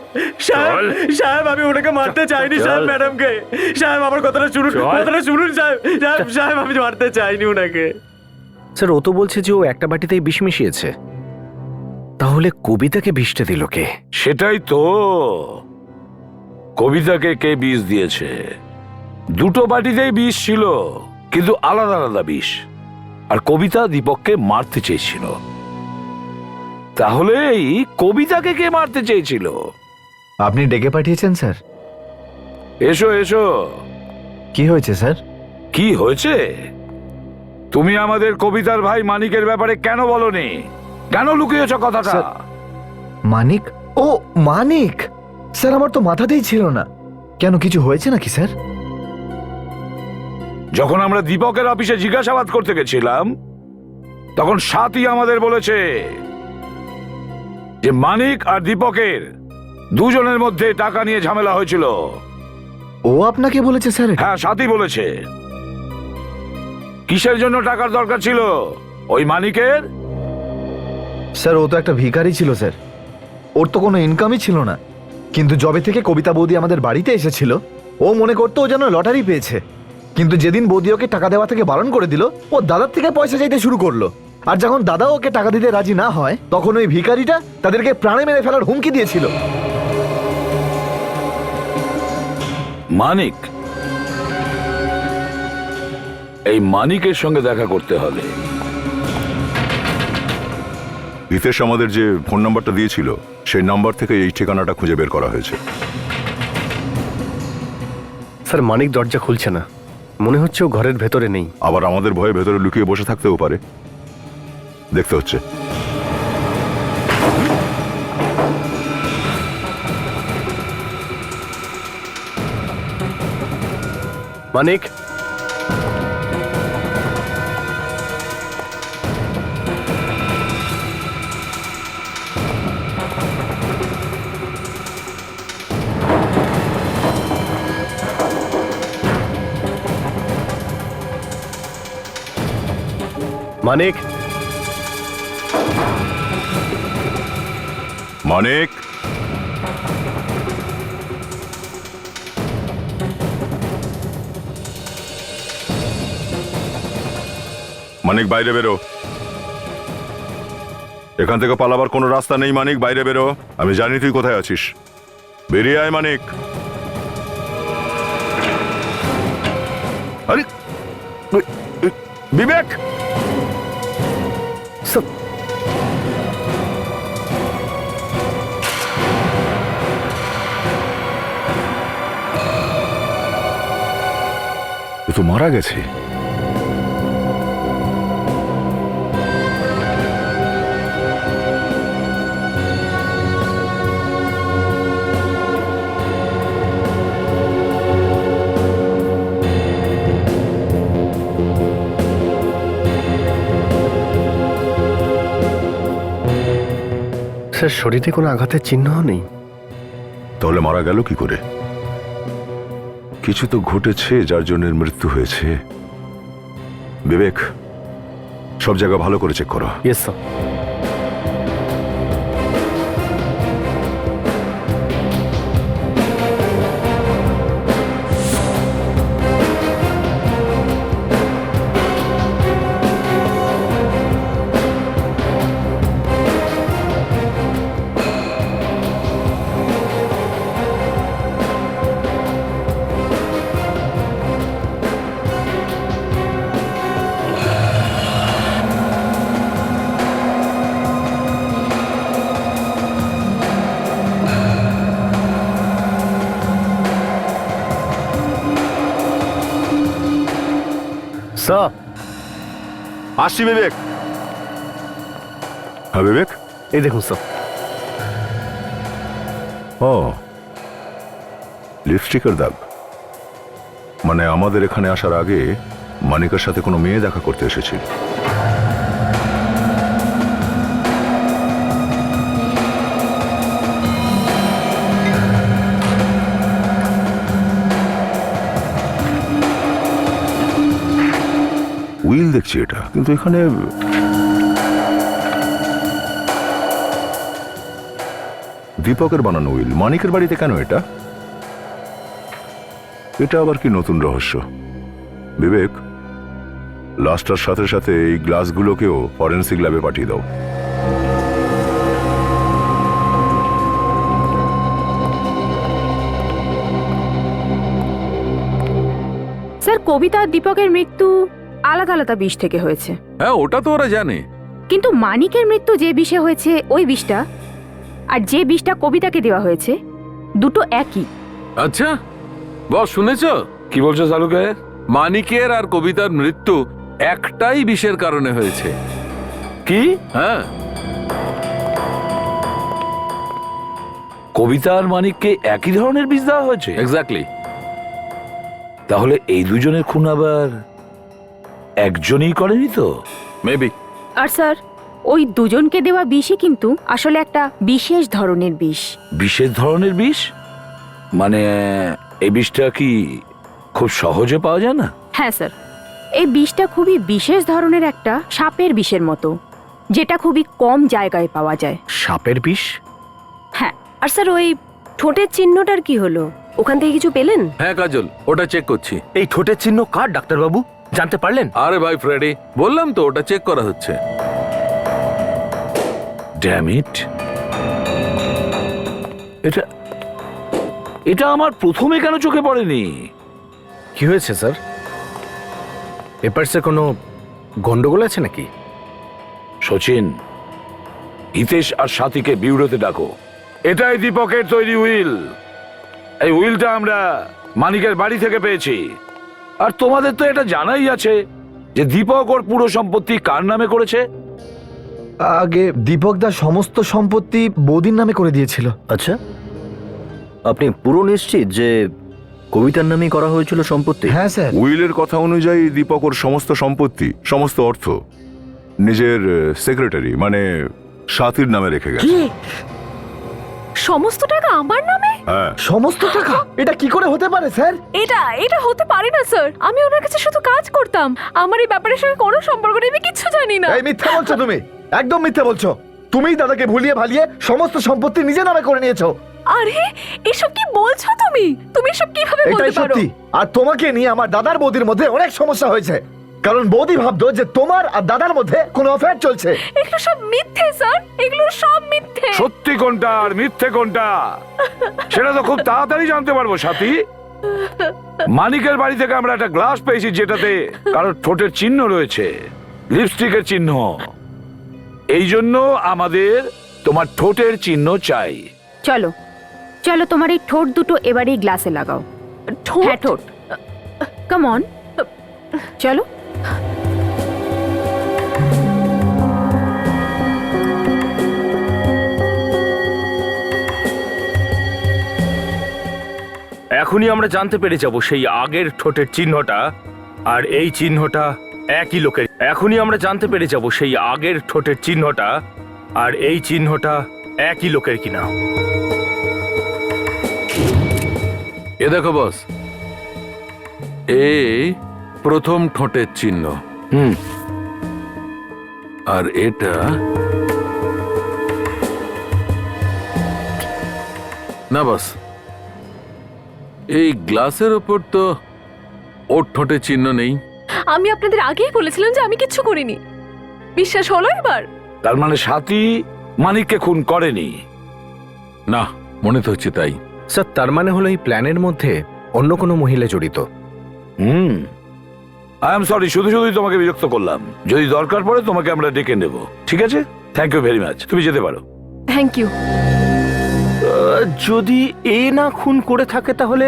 সাহেব আমি ওনাকে মারতে চাইনি সাহেব, ম্যাডামকে। সাহেব আমার কথাটা শুনুন, সাহেব আমি মারতে চাইনি ওনাকে। স্যার ও তো বলছে যে ও একটা বাটিতেই বিষ মিশিয়েছে, তাহলে কবিতাকে বিষটা দিল কে? সেটাই তো, কবিতাকে কে বিষ দিয়েছে? দুটো বাটিতেই বিষ ছিল, কিন্তু আলাদা আলাদা বিষ। আর কবিতা দীপককে মারতে চেয়েছিল, তাহলে এই কবিতাকে কে মারতে চেয়েছিল? আপনি ডেকে পাঠিয়েছেন স্যার? এসো এসো। কি হয়েছে স্যার? কি হয়েছে? তুমি আমাদের কবিতার ভাই মানিকের ব্যাপারে কেন বলনি? কেন লুকিয়েছ কথাটা? স্যার, মানিক? ও মানিক! স্যার আমার তো মাথাতেই ছিল না। কেন, কিছু হয়েছে নাকি স্যার? যখন আমরা দীপকের অফিসে জিজ্ঞাসাবাদ করতে গেছিলাম, তখন সাথী আমাদের বলেছে যে মানিক আর দীপকের দুজনের মধ্যে টাকা নিয়ে ঝামেলা হয়েছিল। ও আপনাকে বলেছে স্যার? হ্যাঁ, সাথী বলেছে। কিসের জন্য টাকার দরকার ছিল ওই মানিকের? স্যার ও তো একটা ভিখারি ছিল স্যার, ওর তো কোনো ইনকামই ছিল না। কিন্তু যবে থেকে কবিতা বৌদি আমাদের বাড়িতে এসেছিল, ও মনে করতো ও যেন লটারি পেয়েছে। কিন্তু যেদিন বৌদি ওকে টাকা দেওয়া থেকে বারণ করে দিল, ও দাদার থেকে পয়সা চাইতে শুরু করলো। আর যখন দাদা ওকে টাকা দিতে রাজি না হয়, তখন ওই ভিখারিটা তাদেরকে প্রাণে মেরে ফেলার হুমকি দিয়েছিল। মানিক, এই মানিকের সঙ্গে দেখা করতে হবে। হিতেশ আমাদের যে ফোন নাম্বারটা দিয়েছিল, সেই নাম্বার থেকে এই ঠিকানাটা খুঁজে বের করা হয়েছে। স্যার মানিক দরজা খুলছে না, মনে হচ্ছে ও ঘরের ভেতরে নেই। আবার আমাদের ভয়ে ভেতরে লুকিয়ে বসে থাকতেও পারে, দেখতে হচ্ছে। মানিক, মানিক, মানিক, মানিক বাইরে বেরো। এখান থেকে পালাবার কোনো রাস্তা নেই। মানিক বাইরে বেরো, আমি জানি তুই কোথায় আছিস। বেরিয়ে আয় মানিক। আরে বিবেক, ও তো মারা গেছে। স্যার শরীরে কোনো আঘাতের চিহ্ন নেই। তাহলে মারা গেল কি করে? কিছু তো ঘটেছে যার জন্য মৃত্যু হয়েছে। বিবেক, সব জায়গা ভালো করে চেক করো। Yes sir. স্যার আসছি বিবেক। হ্যাঁ বিবেক, এই দেখুন স্যার। ও, লিপস্টিকের দাগ। মানে আমাদের এখানে আসার আগে মানিকের সাথে কোনো মেয়ে দেখা করতে এসেছিল। দেখছি এটা, কিন্তু এখানে দীপকের বানানো উইল, মানিকের বাড়িতে কেন এটা? এটা আবার কি নতুন রহস্য? বিবেক, লাস্টার সাথে সাথে এই গ্লাসগুলোকেও ফরেন্সিক ল্যাবে পাঠিয়ে দাও। স্যার, কবিতা আর দীপকের মৃত্যু আলাদা আলাদা বিষ থেকে হয়েছে, হ্যাঁ ওটা তো ওরা জানে। কিন্তু মানিকের মৃত্যু যে বিষে হয়েছে ওই বিষটা, আর যে বিষটা কবিতাকে দেওয়া হয়েছে, দুটো একই। আচ্ছা বস, শুনেছ কি বলছো চালুকে? মানিকের আর কবিতার মৃত্যু একটাই বিষের কারণে হয়েছে। কি? হ্যাঁ, কবিতা আর মানিককে একই ধরনের বিষ দেওয়া হয়েছে? এক্স্যাক্টলি। তাহলে এই দুজনের খুন আবার একজনই করেনি তো? মেবি। আর স্যার, ওই দুজনকে দেওয়া বিষই কিন্তু আসলে একটা বিশেষ ধরনের বিষ। বিশেষ ধরনের বিষ? মানে এই বিষটা কি খুব সহজে পাওয়া যায় না? হ্যাঁ স্যার, এই বিষটা খুবই বিশেষ ধরনের একটা সাপের বিষের মতো, যেটা খুবই কম জায়গায় পাওয়া যায়। সাপের বিষ? হ্যাঁ। আর স্যার ওই ঠোঁটের চিহ্নটার কি হলো? ওখান থেকে কিছু পেলেন? হ্যাঁ কাজল, ওটা চেক করছি। এই ঠোঁটের চিহ্ন কার ডাক্তারবাবু, জানতে পারলেন? আরে ভাই ফ্রেডি, বললাম তো ওটা চেক করা হচ্ছে। ড্যাম ইট, এটা এটা আমার প্রথমে কেন চোখে পড়েনি? কি হয়েছে স্যার? পেপারসে কোনো গন্ডগোল আছে নাকি? সচিন, হিতেশ আর সাথীকে বিউরোতে ডাকো। এটাই দীপকের তৈরি উইল। এই উইলটা আমরা মানিকের বাড়ি থেকে পেয়েছি। আর তোমাদের তো এটা জানাই আছে যে দীপক ওর পুরো সম্পত্তি কার নামে করেছে। আগে দীপক দা সমস্ত সম্পত্তি বৌদির নামে করে দিয়েছিল। আচ্ছা, আপনি পুরো নিশ্চিত যে কবিতার নামেই করা হয়েছিল সম্পত্তি? হ্যাঁ স্যার। উইলের কথা অনুযায়ী দীপক ওর সমস্ত সম্পত্তি, সমস্ত অর্থ নিজের সেক্রেটারি মানে সাথীর নামে রেখে গেছে। সমস্ত টাকা আমার নামে? হ্যাঁ। সমস্ত টাকা? এটা কি করে হতে পারে স্যার? এটা হতে পারে না স্যার। আমি ওনার কাছে শুধু কাজ করতাম, আমার এই ব্যাপারের সঙ্গে কোনো সম্পর্ক নেই, আমি কিচ্ছু জানি না। এই মিথ্যা বলছো তুমি, একদম মিথ্যা বলছো। তুমিই দাদাকে ভুলিয়ে ভালিয়ে সমস্ত সম্পত্তি নিজের নামে করে নিয়েছো। আরে এসব কি বলছো তুমি? তুমি এসব কিভাবে এটাই বলতে পারো? সত্যি। আর তোমাকে নিয়ে আমার দাদার বৌদির মধ্যে অনেক সমস্যা হয়েছে, কারণ বৌদি ভাবতো যে তোমার আর দাদার মধ্যে কোনো অ্যাফেয়ার চলছে। এগুলো সব মিথ্যে স্যার, এগুলো সব মিথ্যে। সত্যি কোনটা আর মিথ্যে কোনটা সেটা তো খুব তাড়াতাড়ি জানতে পারবো সাথী। মানিকের বাড়ি থেকে আমরা একটা গ্লাস পেয়েছি যেটাতে কারোর ঠোঁটের চিহ্ন রয়েছে, লিপস্টিকের চিহ্ন। এই জন্য আমাদের তোমার ঠোঁটের চিহ্ন চাই। চলো চলো, তোমার এই ঠোঁট দুটো এবারেই গ্লাসে লাগাও। হ্যাঁ ঠোঁট, কাম অন, চলো। এখনই আমরা জানতে পেরে যাব সেই আগের ঠোঁটের চিহ্নটা আর এই চিহ্নটা একই লোকের। এখনই আমরা জানতে পেরে যাব সেই আগের ঠোঁটের চিহ্নটা আর এই চিহ্নটা একই লোকের কিনা। এ দেখো বস, এই প্রথম ঠোঁটের চিহ্ন। আর এটা না বস, এই গ্লাসের ওপর তো ওর ঠোঁটের চিহ্ন নেই। আমি আপনাদের আগেই বলেছিলাম যে আমি কিচ্ছু করিনি। বিশ্বাস হলো এবার? তার মানে সাথী মানিককে খুন করেনি? না, মনে তো হচ্ছে তাই। স্যার, তার মানে হলো এই প্ল্যানের মধ্যে অন্য কোনো মহিলা জড়িত। আই এম সরি, শুধু শুধুই তোমাকে বিরক্ত করলাম। যদি দরকার পড়ে তোমাকে আমরা ডেকে নেব, ঠিক আছে? থ্যাংক ইউ ভেরি মাচ, তুমি যেতে পারো। Thank you. যদি এ না খুন করে থাকে তাহলে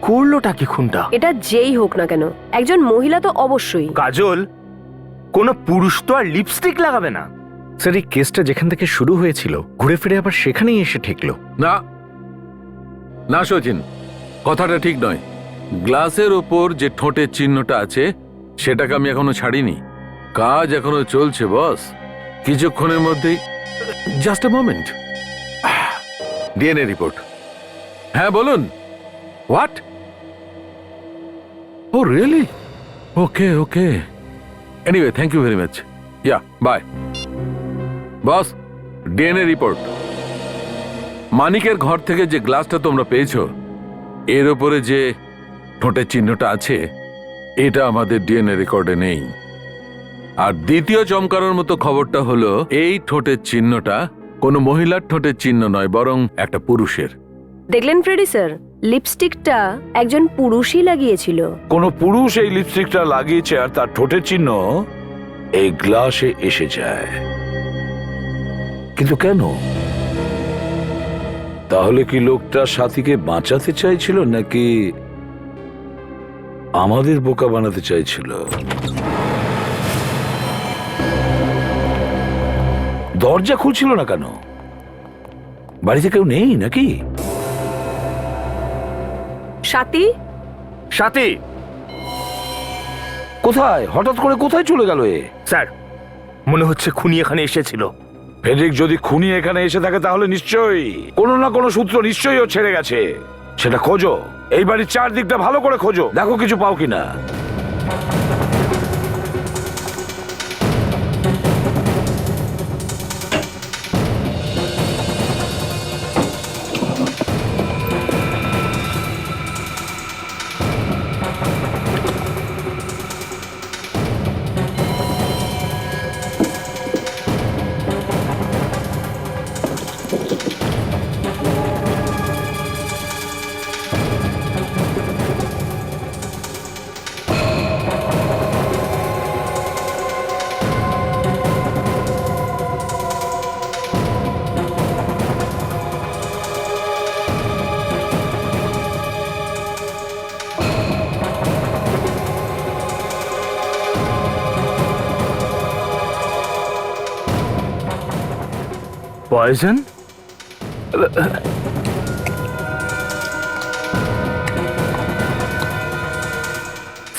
করলোটা কি খুনটা? এটা যেই হোক না কেন, একজন মহিলা তো অবশ্যই। কাজল, কোনো পুরুষ তো আর লিপস্টিক লাগাবে না। স্যার, এই কেসটা যেখান থেকে শুরু হয়েছিল ঘুরে ফিরে আবার সেখানেই এসে ঠেকলো। না না সচিন, কথাটা ঠিক নয়। গ্লাসের ওপর যে ঠোঁটের চিহ্নটা আছে সেটাকে আমি এখনো ছাড়িনি। কাজ এখনো চলছে বস, কিছুক্ষণের মধ্যেই। Just a moment. DNA report. হ্যাঁ বলুন। What? Oh really? Okay okay, anyway thank you very much. Yeah bye. Boss, DNA report. মানিকের ঘর থেকে যে গ্লাসটা তোমরা পেয়েছো, এর উপরে যে ঠোঁটের চিহ্নটা আছে, এটা আমাদের ডিএনএ রেকর্ডে নেই। আর দ্বিতীয় চমকানোর মতো খবরটা হলো, এই ঠোঁটের চিহ্নটা কোনো মহিলার ঠোঁটের চিহ্ন নয়, বরং একটা পুরুষের। দেখলেন ফ্রেডি স্যার, লিপস্টিকটা একজন পুরুষই লাগিয়েছিল। কোনো পুরুষ এই লিপস্টিকটা লাগিয়েছে আর তার ঠোঁটের চিহ্ন এই গ্লাসে এসে যায়। কিন্তু কেন? তাহলে কি লোকটা সাথীকে বাঁচাতে চাইছিল নাকি আমাদের বোকা বানাতে চাইছিল? দরজা খুলছিল না কেন? বাড়িতে কেউ নেই নাকি? সাথী, সাথী, কোথায় হঠাৎ করে কোথায় চলে গেল এ? স্যার মনে হচ্ছে খুনি এখানে এসেছিল। ফেডরিক যদি খুনি এখানে এসে থাকে তাহলে নিশ্চয়ই কোনো না কোনো সূত্র নিশ্চয়ই ও ছেড়ে গেছে। সেটা খোঁজো, এই বাড়ির চারদিকটা ভালো করে খোঁজো, দেখো কিছু পাও কিনা। পয়জন?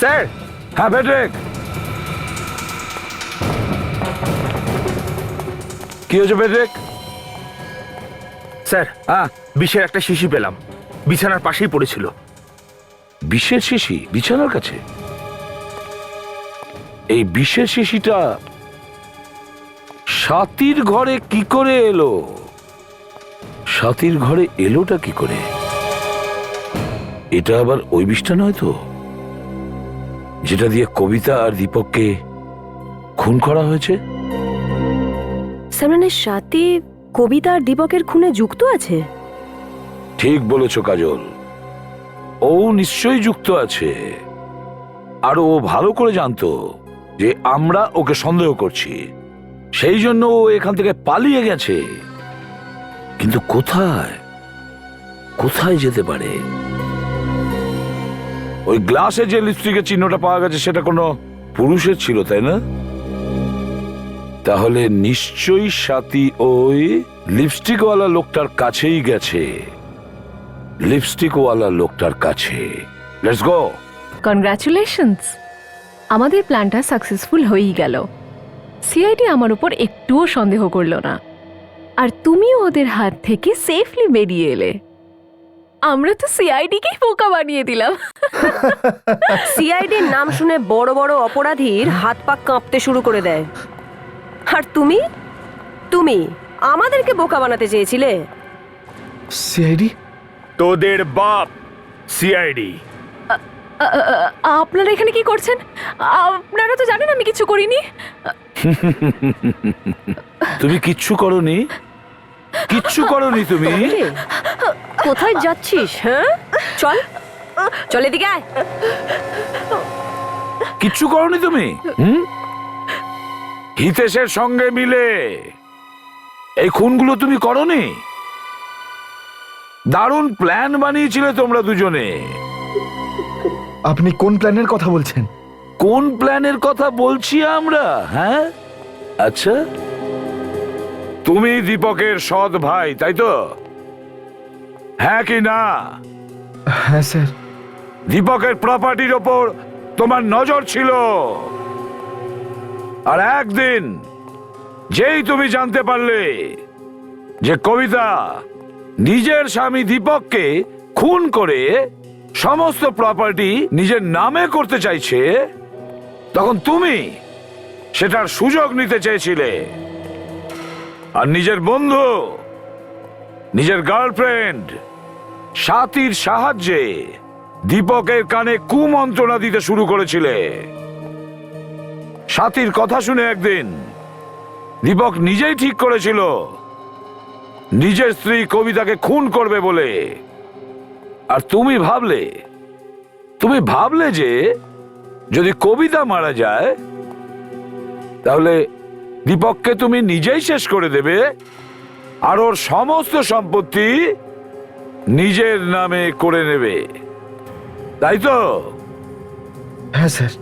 স্যার। হ্যাঁ ফেডরিক, কি হয়েছে ফেডরিক? স্যার, বিষের একটা শিশি পেলাম, বিছানার পাশেই পড়েছিল। বিষের শিশি বিছানার কাছে? এই বিষের শিশিটা সাথীর ঘরে কি করে এলো? সাথীর ঘরে এলোটা কি করে? এটা আবার ওই বিষটা নয় তো, যেটা দিয়ে কবিতা আর দীপককে খুন করা হয়েছে? স্যার, মানে সাথী কবিতা আর দীপকের খুনে যুক্ত আছে? ঠিক বলেছ কাজল, ও নিশ্চয়ই যুক্ত আছে। আর ও ভালো করে জানতো যে আমরা ওকে সন্দেহ করছি, সেই জন্য ও এখান থেকে পালিয়ে গেছে। কিন্তু কোথায় কোথায় যেতে পারে? ওই গ্লাসে যে লিপস্টিকের চিহ্নটা পাওয়া গেছে সেটা কোনো পুরুষের ছিল, তাই না? তাহলে নিশ্চয়ই সাথী ওই লিপস্টিকওয়ালা লোকটার কাছেই গেছে। লিপস্টিকওয়ালা লোকটার কাছে। Let's go. কনগ্রাচুলেশনস, আমাদের প্ল্যানটা সাকসেসফুল হয়েই গেল। সিআইডি আমার উপর একটুও সন্দেহ করলো না, আর তুমিও ওদের হাত থেকে সেফলি বেরিয়ে এলে। আমরা তো সিআইডিকেই বোকা বানিয়ে দিলাম। সিআইডির নাম শুনে বড় বড় অপরাধীর হাত পা কাঁপতে শুরু করে দেয়। আর তুমি তুমি আমাদেরকে বোকা বানাতে চেয়েছিলে। সিআইডি? তোদের বাপ সিআইডি। আপনারা এখানে কি করছেন? আপনারা তো জানেন আমি কিছু করিনি। তুমি কিচ্ছু করনি? কিচ্ছু করনি তুমি? কোথায় যাচ্ছিস? হ্যাঁ, চল চল এদিকে আয়। কিচ্ছু করনি তুমি? হিতেশের সঙ্গে মিলে এই খুনগুলো তুমি করনি? দারুণ প্ল্যান বানিয়েছিলে তোমরা দুজনে। আপনি কোন প্ল্যানের কথা বলছেন? কোন প্ল্যানের কথা বলছি আমরা? হ্যাঁ, আচ্ছা, তুমি দীপকের সৎ ভাই, তাই তো? হ্যাঁ কি না? হ্যাঁ স্যার। দীপকের প্রপার্টির ওপর তোমার নজর ছিল, আর একদিন যেই তুমি জানতে পারলে যে কবিতা নিজের স্বামী দীপককে খুন করে সমস্ত প্রপার্টি নিজের নামে করতে চাইছে, তখন তুমি সেটার সুযোগ নিতে চেয়েছিলে, আর নিজের বন্ধু, নিজের গার্লফ্রেন্ড সাথীর সাহায্যে দীপকের কানে কুমন্ত্রণা দিতে শুরু করেছিলে। সাথীর কথা শুনে একদিন দীপক নিজেই ঠিক করেছিল নিজের স্ত্রী কবিতাকে খুন করবে বলে। আর তুমি ভাবলে যে যদি কবিতা মারা যায় তাহলে দীপককে তুমি নিজেই শেষ করে দেবে আর ওর সমস্ত সম্পত্তি নিজের নামে করে নেবে, তাই তো? হ্যাঁ স্যার।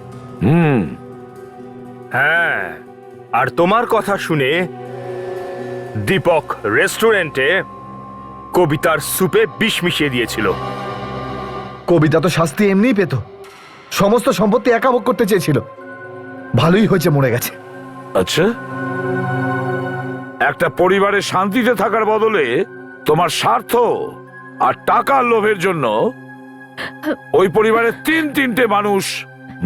হ্যাঁ, আর তোমার কথা শুনে দীপক রেস্টুরেন্টে কবিতার সুপে বিষ মিশিয়ে দিয়েছিল। কবিতা তো শাস্তি এমনিই পেত, সমস্ত সম্পত্তি একা ভোগ করতে চেয়েছিল। ভালোই হয়েছে মরে গেছে। আচ্ছা, একটা পরিবারে শান্তিতে থাকার বদলে তোমার স্বার্থ আর টাকার লোভের জন্য ওই পরিবারের তিনটে মানুষ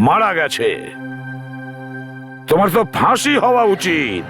মারা গেছে। তোমার তো ফাঁসি হওয়া উচিত।